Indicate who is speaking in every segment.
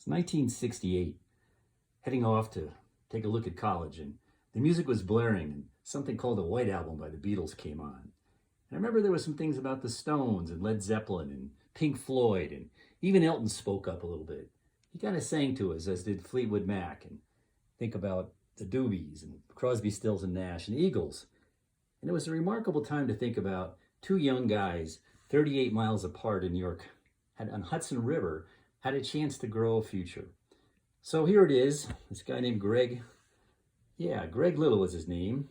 Speaker 1: It's 1968, heading off to take a look at college, and the music was blaring, and something called the White Album by the Beatles came on. And I remember there were some things about the Stones and Led Zeppelin and Pink Floyd, and even Elton spoke up a little bit. He kind of sang to us, as did Fleetwood Mac, and think about the Doobies and Crosby, Stills and Nash and Eagles. And it was a remarkable time to think about two young guys, 38 miles apart in New York, had on Hudson River, had a chance to grow a future. So here it is, this guy named Greg. Yeah, Greg Little was his name.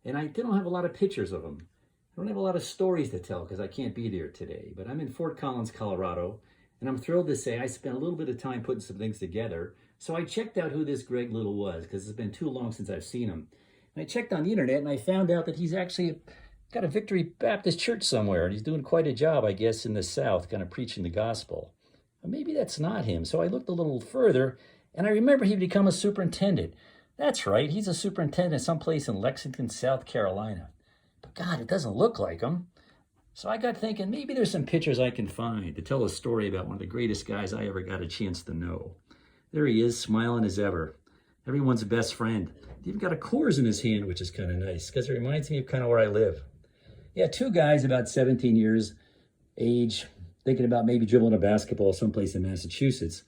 Speaker 1: And I don't have a lot of pictures of him. I don't have a lot of stories to tell because I can't be there today. But I'm in Fort Collins, Colorado, and I'm thrilled to say I spent a little bit of time putting some things together. So I checked out who this Greg Little was because it's been too long since I've seen him. And I checked on the internet and I found out that he's actually got a Victory Baptist Church somewhere. And he's doing quite a job, I guess, in the South, kind of preaching the gospel. But maybe that's not him. So I looked a little further and I remember he'd become a superintendent. That's right, he's a superintendent someplace in Lexington, South Carolina. But God, it doesn't look like him. So I got thinking maybe there's some pictures I can find to tell a story about one of the greatest guys I ever got a chance to know. There he is, smiling as ever. Everyone's best friend. He even got a Coors in his hand, which is kind of nice because it reminds me of kind of where I live. Yeah, two guys about 17 years age, thinking about maybe dribbling a basketball someplace in Massachusetts.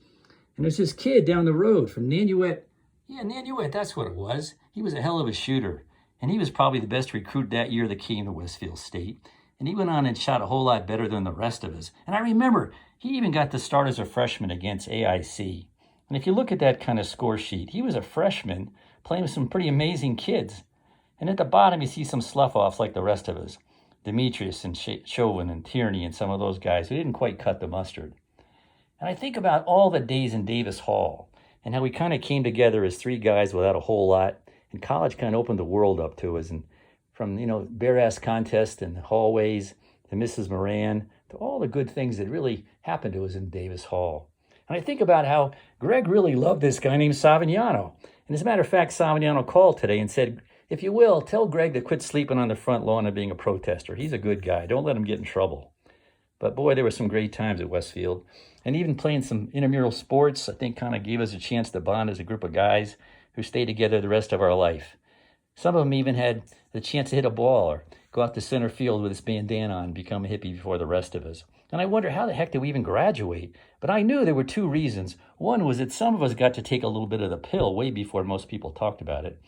Speaker 1: And there's this kid down the road from Nanuet. Yeah, Nanuet, that's what it was. He was a hell of a shooter. And he was probably the best recruit that year that came to Westfield State. And he went on and shot a whole lot better than the rest of us. And I remember he even got to start as a freshman against AIC. And if you look at that kind of score sheet, he was a freshman playing with some pretty amazing kids. And at the bottom, you see some slough-offs like the rest of us. Demetrius and Chauvin and Tierney and some of those guys who didn't quite cut the mustard. And I think about all the days in Davis Hall and how we kind of came together as three guys without a whole lot. And college kind of opened the world up to us. And from, bear ass contests and hallways to Mrs. Moran to all the good things that really happened to us in Davis Hall. And I think about how Greg really loved this guy named Savignano. And as a matter of fact, Savignano called today and said, if you will, tell Greg to quit sleeping on the front lawn and being a protester. He's a good guy. Don't let him get in trouble. But boy, there were some great times at Westfield. And even playing some intramural sports, I think kind of gave us a chance to bond as a group of guys who stayed together the rest of our life. Some of them even had the chance to hit a ball or go out to center field with his bandana on and become a hippie before the rest of us. And I wonder how the heck did we even graduate? But I knew there were two reasons. One was that some of us got to take a little bit of the pill way before most people talked about it.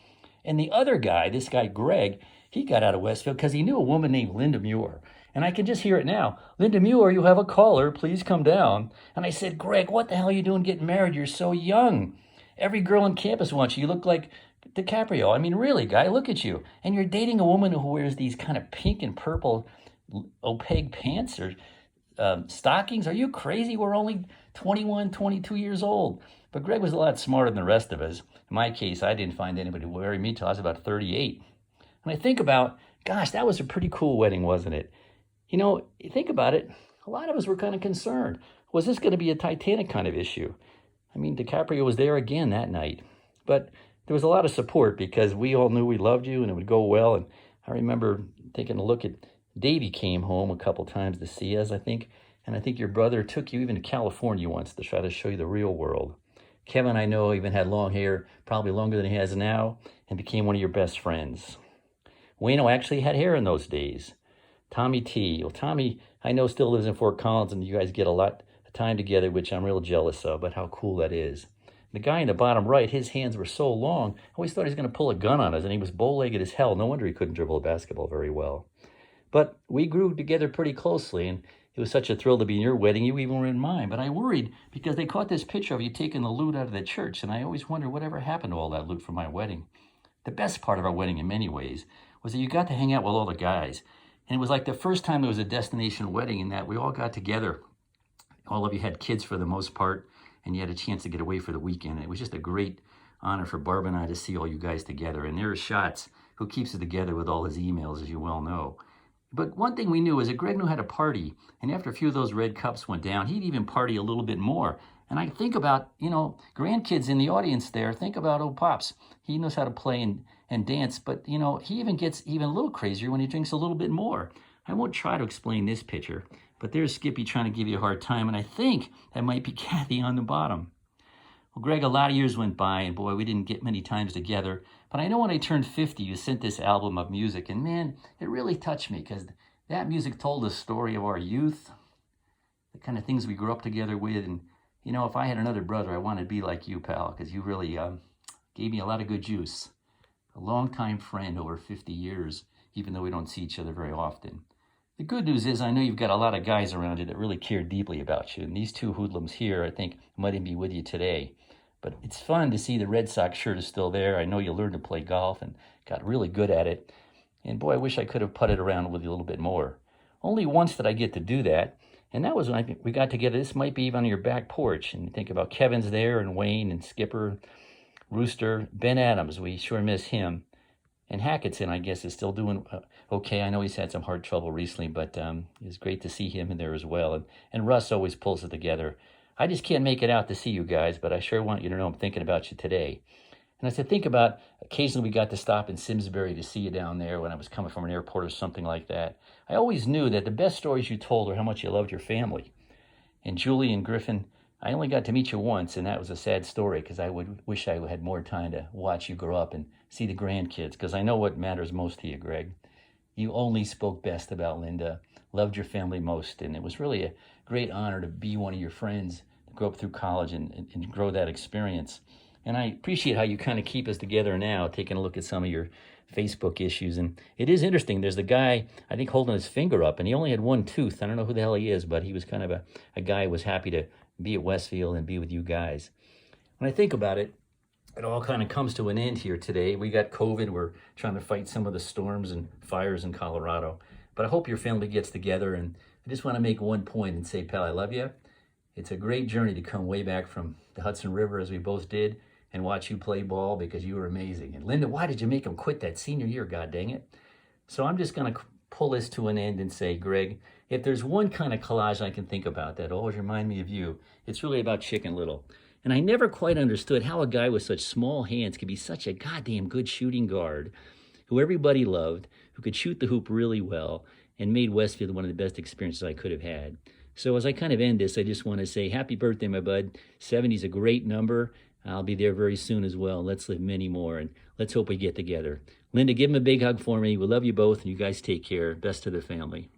Speaker 1: And the other guy, this guy Greg, he got out of Westfield because he knew a woman named Linda Muir. And I can just hear it now. Linda Muir, you have a caller. Please come down. And I said, Greg, what the hell are you doing getting married? You're so young. Every girl on campus wants you. You look like DiCaprio. I mean, really, guy, look at you. And you're dating a woman who wears these kind of pink and purple opaque pants or stockings. Are you crazy? We're only 21, 22 years old. But Greg was a lot smarter than the rest of us. In my case, I didn't find anybody to marry me till I was about 38. And I think about, gosh, that was a pretty cool wedding, wasn't it? You think about it, a lot of us were kind of concerned. Was this going to be a Titanic kind of issue? I mean, DiCaprio was there again that night. But there was a lot of support because we all knew we loved you and it would go well. And I remember taking a look at Davey came home a couple times to see us, I think. And I think your brother took you even to California once to try to show you the real world. Kevin, I know, even had long hair, probably longer than he has now, and became one of your best friends. Wayno actually had hair in those days. Tommy T. Well, Tommy, I know, still lives in Fort Collins, and you guys get a lot of time together, which I'm real jealous of, but how cool that is. The guy in the bottom right, his hands were so long, I always thought he was going to pull a gun on us, and he was bow-legged as hell. No wonder he couldn't dribble a basketball very well. But we grew together pretty closely, and it was such a thrill to be in your wedding. You even were in mine. But I worried because they caught this picture of you taking the loot out of the church, and I always wondered whatever happened to all that loot from my wedding. The best part of our wedding in many ways was that you got to hang out with all the guys. And it was like the first time it was a destination wedding in that we all got together. All of you had kids for the most part, and you had a chance to get away for the weekend. It was just a great honor for Barb and I to see all you guys together. And there is Schatz, who keeps it together with all his emails, as you well know. But one thing we knew is that Greg knew how to party. And after a few of those red cups went down, he'd even party a little bit more. And I think about, grandkids in the audience there. Think about old Pops. He knows how to play and dance. But, he even gets even a little crazier when he drinks a little bit more. I won't try to explain this picture. But there's Skippy trying to give you a hard time. And I think that might be Kathy on the bottom. Well, Greg, a lot of years went by, and boy, we didn't get many times together. But I know when I turned 50, you sent this album of music, and man, it really touched me because that music told the story of our youth, the kind of things we grew up together with. And, you know, if I had another brother, I wanted to be like you, pal, because you really gave me a lot of good juice. A longtime friend over 50 years, even though we don't see each other very often. The good news is I know you've got a lot of guys around you that really care deeply about you. And these two hoodlums here, I think, might even be with you today. But it's fun to see the Red Sox shirt is still there. I know you learned to play golf and got really good at it. And boy, I wish I could have putted around with you a little bit more. Only once did I get to do that. And that was when we got together. This might be even on your back porch. And you think about Kevin's there and Wayne and Skipper, Rooster, Ben Adams. We sure miss him. And Hackettson, I guess, is still doing okay. I know he's had some heart trouble recently, but it's great to see him in there as well. And Russ always pulls it together. I just can't make it out to see you guys, but I sure want you to know I'm thinking about you today. And as I think about, occasionally we got to stop in Simsbury to see you down there when I was coming from an airport or something like that. I always knew that the best stories you told were how much you loved your family. And Julie and Griffin, I only got to meet you once, and that was a sad story because I would wish I had more time to watch you grow up and see the grandkids, because I know what matters most to you, Greg. You only spoke best about Linda, loved your family most, and it was really a great honor to be one of your friends, to grow up through college and grow that experience. And I appreciate how you kind of keep us together now, taking a look at some of your Facebook issues. And it is interesting. There's the guy, I think, holding his finger up, and he only had one tooth. I don't know who the hell he is, but he was kind of a guy who was happy to be at Westfield and be with you guys. When I think about it, it all kind of comes to an end here today. We got COVID. We're trying to fight some of the storms and fires in Colorado. But I hope your family gets together. And I just want to make one point and say, pal, I love you. It's a great journey to come way back from the Hudson River, as we both did, and watch you play ball because you were amazing. And Linda, why did you make him quit that senior year? God dang it. So I'm just going to pull this to an end and say, Greg, if there's one kind of collage I can think about that always remind me of you, it's really about Chicken Little. And I never quite understood how a guy with such small hands could be such a goddamn good shooting guard who everybody loved, who could shoot the hoop really well, and made Westfield one of the best experiences I could have had. So as I kind of end this, I just want to say happy birthday, my bud. 70 is a great number. I'll be there very soon as well. Let's live many more, and let's hope we get together. Linda, give him a big hug for me. We love you both, and you guys take care. Best to the family.